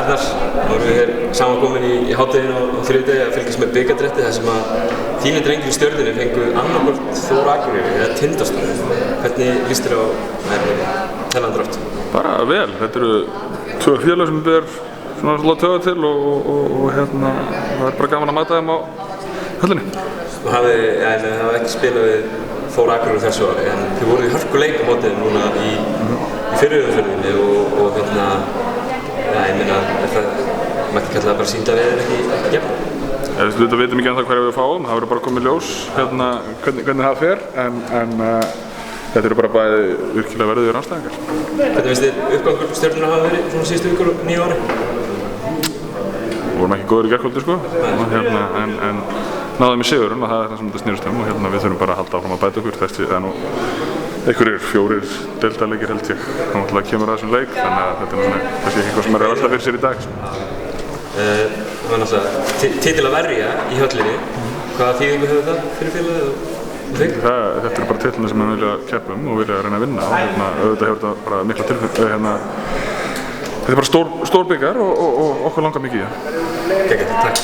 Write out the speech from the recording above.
Arnar, þá erum við hér samankomin í hádeginu á þriðjudegi að fylgjast með bikardrætti þar sem að þínir drengir í Stjörnunni fengu annarkvort Þór Akureyri eða Tindastóll. Hvernig líst þér á þennan drátt? Bara vel, þetta eru tvö félög sem ber svona svolítið töga til og það er bara gaman að mæta þeim á höllinni. Þú hafið ekki spilað við Þór Akureyri þessu ári en þið voruð í hörkuleik á móti núna í fyrri umferðinni og ég meina, það mætti kalla það bara sýnda við en ekki gefna. Við veitum ekki ennþá hverja við fáum, það verður bara komið ljós hvernig það fer en þetta eru bara bæði virkilega verðugir andstæðingar. Hvernig finnst þér uppgangur Stjörnunnar hafa verið svona síðustu vikur og 9 ári? Við vorum ekki góðir í gærkvöldi sko, en náðum í sigurinn og það er það sem þetta snýrst og við þurfum bara að halda áfram að bæta okkur. Það er nú einhverjir 4 deildarleikir held ég, þá náttúrulega kemur að þessum leik, þannig að þetta er kannski ekki eitthvað sem er alltaf fyrir sér í dag. Það var náttúrulega titil að verja í höllinni. Hvaða þýðingu hefur það fyrir félagið og þig? Þetta eru bara titilin sem við vilja keppa og vilja reyna að vinna og auðvitað hefur þetta bara mikla tilfinningu. Þetta er bara stór bikar og okkur langar mikið í það. Takk.